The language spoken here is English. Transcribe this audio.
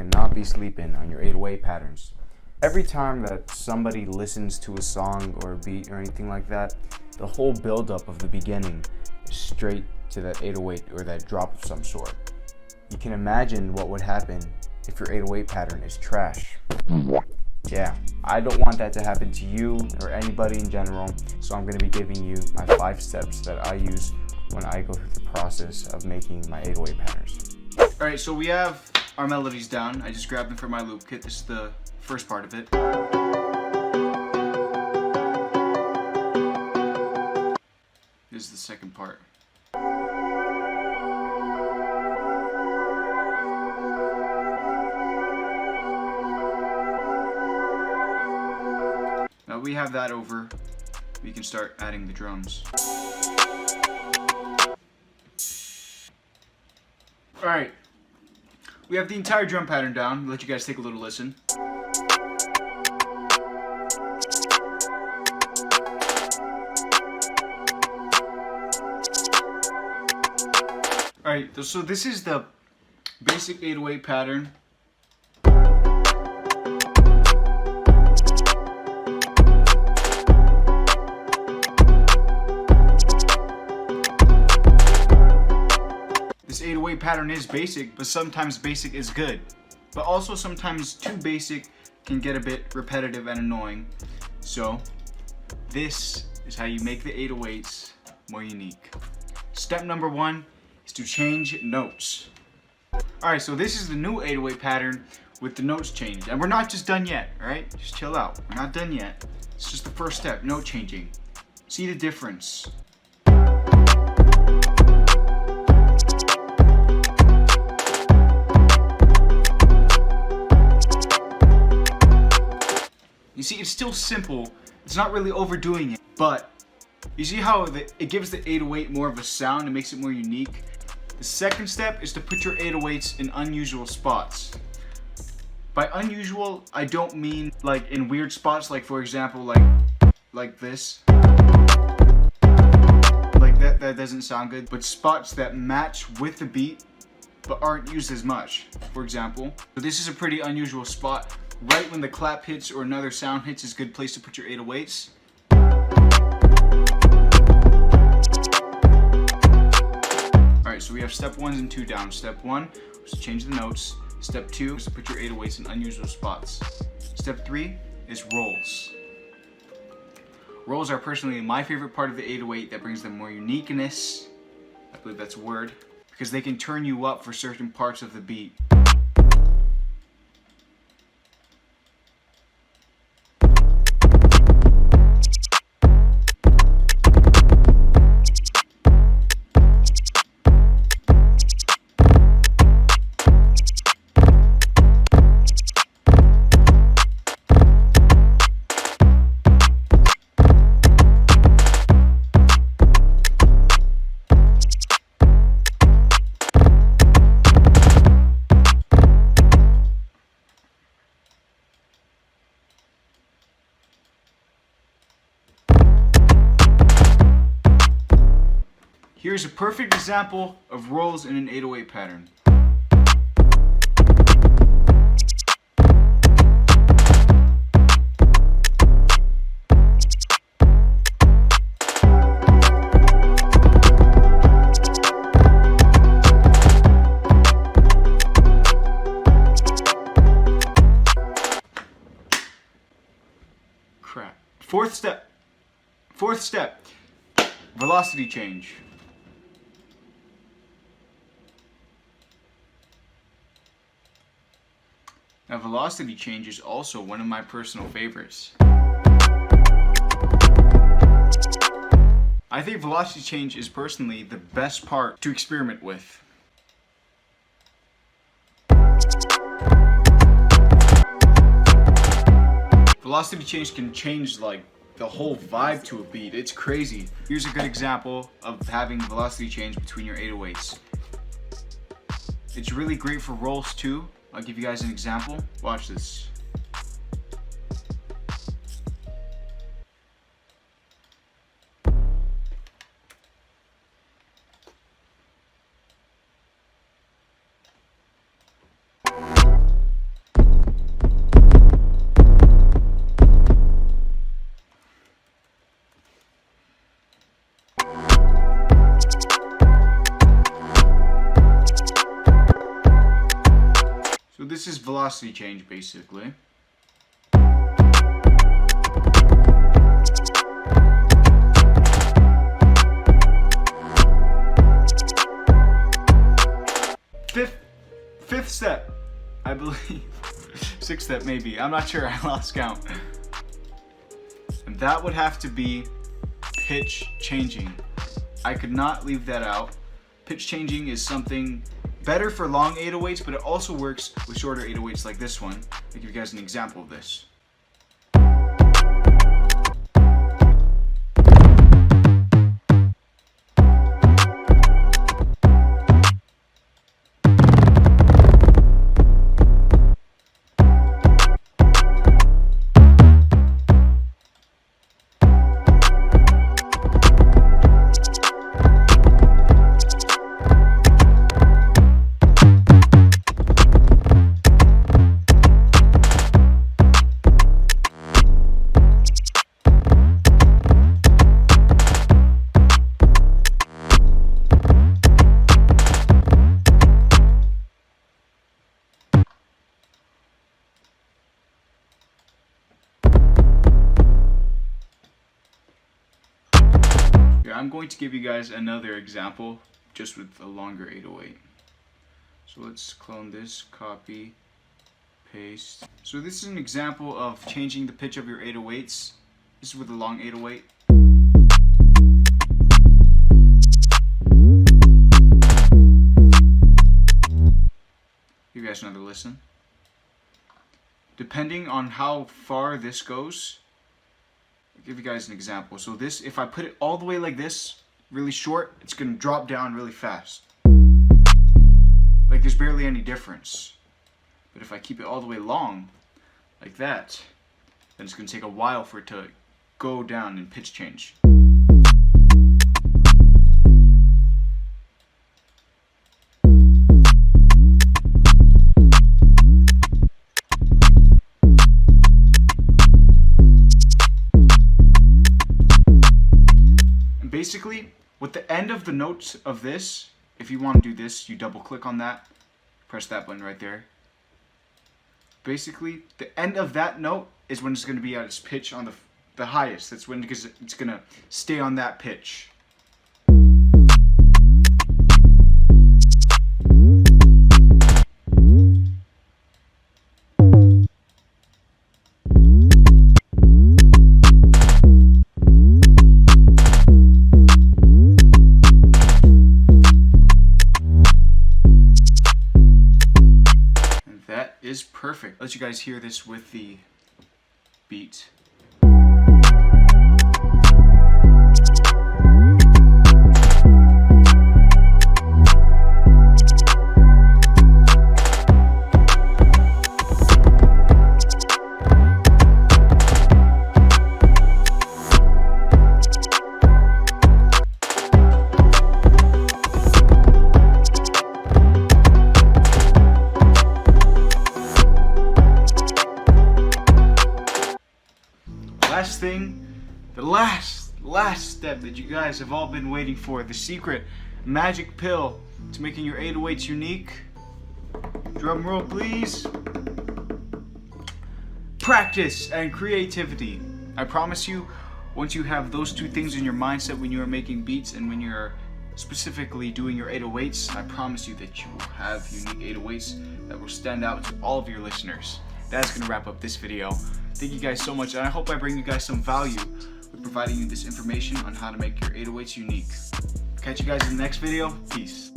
cannot be sleeping on your 808 patterns. Every time that somebody listens to a song or a beat or anything like that, the whole buildup of the beginning is straight to that 808 or that drop of some sort. You can imagine what would happen if your 808 pattern is trash. Yeah, I don't want that to happen to you or anybody in general, so I'm going to be giving you my 5 steps that I use when I go through the process of making my 808 patterns. Alright, so we have our melodies down. I just grabbed them from my loop kit. This is the first part of it. This is the second part. Now we have that over, we can start adding the drums. Alright, we have the entire drum pattern down. I'll let you guys take a little listen. Alright, so this is the basic 808 pattern. This 808 pattern is basic, but sometimes basic is good. But also sometimes too basic can get a bit repetitive and annoying. So this is how you make the 808s more unique. Step number 1 is to change notes. Alright, so this is the new 808 pattern with the notes changed. And we're not just done yet, alright? Just chill out. We're not done yet. It's just the first step, note changing. See the difference. You see, it's still simple. It's not really overdoing it, but you see how it gives the 808 more of a sound and makes it more unique? The second step is to put your 808s in unusual spots. By unusual, I don't mean like in weird spots, like for example, like this. Like that doesn't sound good, but spots that match with the beat but aren't used as much. For example, so this is a pretty unusual spot. Right when the clap hits or another sound hits is a good place to put your 808s. Alright, so we have step 1 and 2 down. Step 1 is to change the notes. Step 2 is to put your 808s in unusual spots. Step 3 is rolls. Rolls are personally my favorite part of the 808 that brings them more uniqueness. I believe that's a word. Because they can turn you up for certain parts of the beat. Here's a perfect example of rolls in an 808 pattern. Crap. Fourth step, velocity change. Now, velocity change is also one of my personal favorites. I think velocity change is personally the best part to experiment with. Velocity change can change like the whole vibe to a beat. It's crazy. Here's a good example of having velocity change between your 808s. It's really great for rolls too. I'll give you guys an example. Watch this. So this is velocity change basically. Fifth step, I believe. Sixth step maybe, I'm not sure, I lost count. And that would have to be pitch changing. I could not leave that out. Pitch changing is something better for long 808s, but it also works with shorter 808s like this one. I'll give you guys an example of this. I'm going to give you guys another example just with a longer 808. So let's clone this, copy, paste. So this is an example of changing the pitch of your 808s. This is with a long 808. Give you guys another listen. Depending on how far this goes, I'll give you guys an example. So this, if I put it all the way like this, really short, it's gonna drop down really fast. Like there's barely any difference. But if I keep it all the way long, like that, then it's gonna take a while for it to go down in pitch change. Basically, with the end of the notes of this, if you want to do this, you double click on that, press that button right there. Basically, the end of that note is when it's going to be at its pitch on the highest. That's when it's going to stay on that pitch. Is perfect. I'll let you guys hear this with the beat. Last thing, the last step that you guys have all been waiting for, the secret magic pill to making your 808s unique. Drum roll please. Practice and creativity. I promise you, once you have those two things in your mindset when you are making beats and when you're specifically doing your 808s, I promise you that you will have unique 808s that will stand out to all of your listeners. That's going to wrap up this video. Thank you guys so much, and I hope I bring you guys some value with providing you this information on how to make your 808s unique. Catch you guys in the next video. Peace.